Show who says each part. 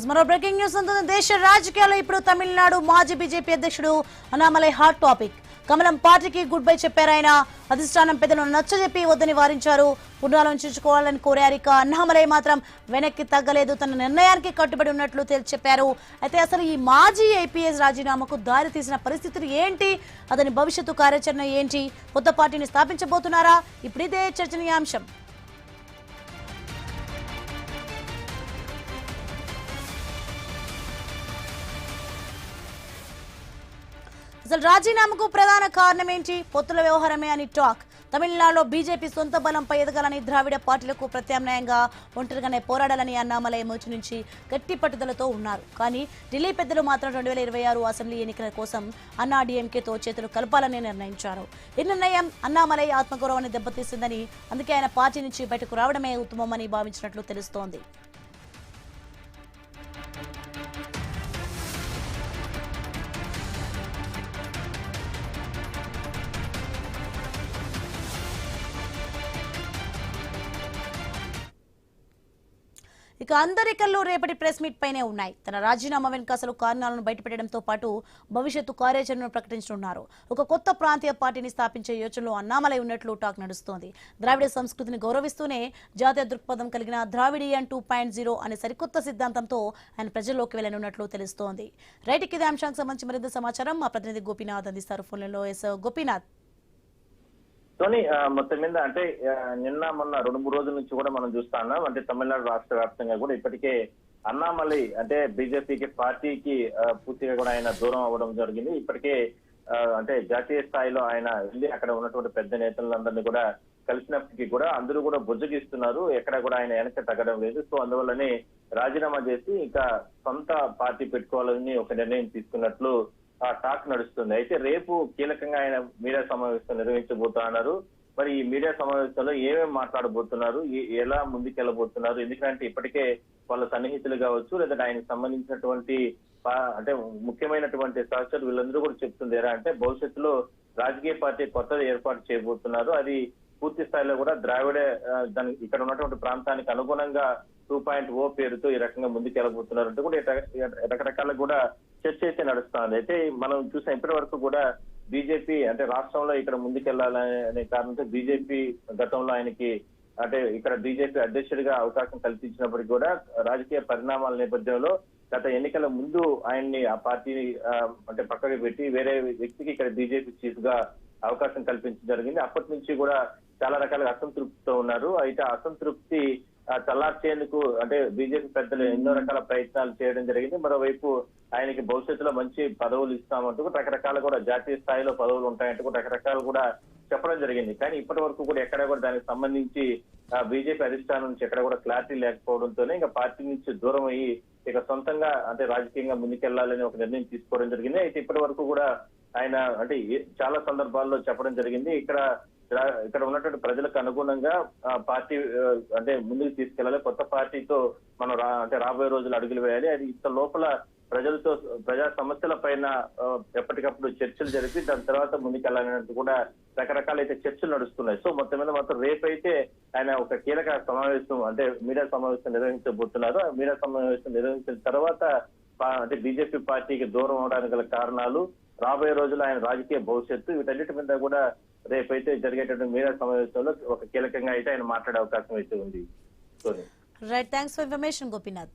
Speaker 1: మరో breaking news ఉంటుంది. దేశ రాజకీయాల్లో ఇప్పుడు తమిళనాడు మాజీ బీజేపీ అధ్యక్షుడు అన్నామలై హాట్ టాపిక్. కమలం పార్టీకి గుడ్ బై చెప్పారు. ఆయన అధిష్టానం పెద్దలను నచ్చజెప్పి వద్దని వారించారు. పునరాలోచించుకోవాలని కోరారు. ఇక అన్నామలై మాత్రం వెనక్కి తగ్గలేదు. తన నిర్ణయానికి కట్టుబడి ఉన్నట్లు తేల్చి చెప్పారు. అయితే అసలు ఈ మాజీ ఐపీఎస్ రాజీనామాకు దారి తీసిన పరిస్థితులు ఏంటి, అతని భవిష్యత్తు కార్యాచరణ ఏంటి, కొత్త పార్టీని స్థాపించబోతున్నారా, ఇప్పుడు ఇదే చర్చనీయాంశం. అసలు రాజీనామాకు ప్రధాన కారణం ఏంటి? పొత్తుల వ్యవహారమే అని టాక్. తమిళనాడులో బీజేపీ సొంత బలంపై ఎదగాలని, ద్రావిడ పార్టీలకు ప్రత్యామ్నాయంగా ఒంటరిగానే పోరాడాలని అన్నామలై మొదటి నుంచి గట్టి పట్టుదలతో ఉన్నారు. కానీ ఢిల్లీ పెద్దలు మాత్రం 2026 అసెంబ్లీ ఎన్నికల కోసం అన్నా డీఎంకేతో చేతులు కలపాలని నిర్ణయించారు. ఈ నిర్ణయం అన్నామలై ఆత్మగౌరవాన్ని దెబ్బతీసిందని, అందుకే ఆయన పార్టీ నుంచి బయటకు రావడమే ఉత్తమమని భావించినట్లు తెలుస్తోంది. ఇక అందరి కళ్ళు రేపటి ప్రెస్ మీట్ పైనే ఉన్నాయి. తన రాజీనామా వెనుక అసలు కారణాలను బయటపెట్టడంతో పాటు భవిష్యత్తు కార్యాచరణను ప్రకటించనున్నారు. ఒక కొత్త ప్రాంతీయ పార్టీని స్థాపించే యోచనలో అన్నామలై ఉన్నట్లు టాక్ నడుస్తోంది. ద్రావిడ సంస్కృతిని గౌరవిస్తూనే జాతీయ దృక్పథం కలిగిన ద్రావిడియన్ 2.0 అనే సరికొత్త సిద్ధాంతంతో ఆయన ప్రజల్లోకి వెళ్లనున్నట్లు తెలుస్తోంది. రైట్, ఇదే అంశానికి సంబంధించి మరింత సమాచారం మా ప్రతినిధి గోపీనాథ్ అందిస్తారు ఫోన్లలో. గోపీనాథ్,
Speaker 2: సోని, మొత్తం మీద అంటే నిన్న మొన్న 2-3 రోజుల నుంచి కూడా మనం చూస్తా ఉన్నాం. అంటే తమిళనాడు రాష్ట్ర వ్యాప్తంగా కూడా ఇప్పటికే అన్నామలై అంటే బీజేపీకి పార్టీకి పూర్తిగా కూడా ఆయన దూరం అవ్వడం జరిగింది. ఇప్పటికే అంటే జాతీయ స్థాయిలో ఆయన వెళ్ళి అక్కడ ఉన్నటువంటి పెద్ద నేతలందరినీ కూడా కలిసినప్పటికీ కూడా అందరూ కూడా బుజ్జగిస్తున్నారు. ఎక్కడ కూడా ఆయన వెనక తగ్గడం లేదు. సో అందువల్లనే రాజీనామా చేసి ఇంకా సొంత పార్టీ పెట్టుకోవాలని ఒక నిర్ణయం తీసుకున్నట్లు టాక్ నడుస్తుంది. అయితే రేపు కీలకంగా ఆయన మీడియా సమావేశం నిర్వహించబోతున్నారు. మరి ఈ మీడియా సమావేశంలో ఏమేమి మాట్లాడబోతున్నారు, ఎలా ముందుకెళ్ళబోతున్నారు, ఎందుకంటే ఇప్పటికే వాళ్ళ సన్నిహితులు కావచ్చు, లేదంటే ఆయనకు సంబంధించినటువంటి అంటే ముఖ్యమైనటువంటి సహచరులు వీళ్ళందరూ కూడా చెప్తుంది ఎలా అంటే భవిష్యత్తులో రాజకీయ పార్టీ కొత్తది ఏర్పాటు చేయబోతున్నారు. అది పూర్తి స్థాయిలో కూడా ద్రావిడ ఇక్కడ ఉన్నటువంటి ప్రాంతానికి అనుగుణంగా 2.0 పేరుతో ఈ రకంగా ముందుకెళ్ళబోతున్నారు అంటే కూడా రకరకాల కూడా చర్చ అయితే నడుస్తుంది. అయితే మనం చూసిన ఇప్పటి వరకు కూడా బీజేపీ అంటే రాష్ట్రంలో ఇక్కడ ముందుకెళ్లాలనే కారణంతో బీజేపీ గతంలో ఆయనకి అంటే ఇక్కడ బీజేపీ అధ్యక్షుడిగా అవకాశం కల్పించినప్పటికీ కూడా రాజకీయ పరిణామాల నేపథ్యంలో గత ఎన్నికల ముందు ఆయన్ని ఆ పార్టీని అంటే పక్కకి పెట్టి వేరే వ్యక్తికి ఇక్కడ బీజేపీ చీఫ్ గా అవకాశం కల్పించడం జరిగింది. అప్పటి నుంచి కూడా చాలా రకాలుగా అసంతృప్తితో ఉన్నారు. అయితే అసంతృప్తి చల్లార్చేందుకు అంటే బీజేపీ పెద్దలు ఎన్నో రకాల ప్రయత్నాలు చేయడం జరిగింది. మరోవైపు ఆయనకి భవిష్యత్తులో మంచి పదవులు ఇస్తామంటూ రకరకాల కూడా జాతీయ స్థాయిలో పదవులు ఉంటాయంటూ రకరకాలు కూడా చెప్పడం జరిగింది. కానీ ఇప్పటి వరకు కూడా ఎక్కడ కూడా దానికి సంబంధించి బీజేపీ అధిష్టానం నుంచి ఎక్కడ కూడా క్లారిటీ లేకపోవడంతోనే ఇంకా పార్టీ నుంచి దూరం అయ్యి ఇక సొంతంగా అంటే రాజకీయంగా ముందుకెళ్లాలని ఒక నిర్ణయం తీసుకోవడం జరిగింది. అయితే ఇప్పటి వరకు కూడా ఆయన అంటే చాలా సందర్భాల్లో చెప్పడం జరిగింది ఇక్కడ ఉన్నటువంటి ప్రజలకు అనుగుణంగా పార్టీ అంటే ముందుకు తీసుకెళ్లాలి, కొత్త పార్టీతో మనం అంటే రాబోయే రోజులు అడుగులు వేయాలి, అది ఇంత లోపల ప్రజలతో ప్రజా సమస్యల పైన ఎప్పటికప్పుడు చర్చలు జరిపి దాని తర్వాత ముందుకెళ్లాలన్నట్టు కూడా రకరకాల అయితే చర్చలు నడుస్తున్నాయి. సో మొత్తం మీద మాత్రం రేపైతే ఆయన ఒక కీలక సమావేశం అంటే మీడియా సమావేశం నిర్వహించబోతున్నారు. ఆ మీడియా సమావేశం నిర్వహించిన తర్వాత అంటే బీజేపీ పార్టీకి దూరం అవడానికి గల కారణాలు, రాబోయే రోజుల్లో ఆయన రాజకీయ భవిష్యత్తు, వీటన్నిటి మీద కూడా రేపైతే జరిగేటటువంటి మీడియా సమావేశంలో ఒక కీలకంగా అయితే ఆయన మాట్లాడే అవకాశం అయితే ఉంది.
Speaker 1: Right, thanks for information Gopinath.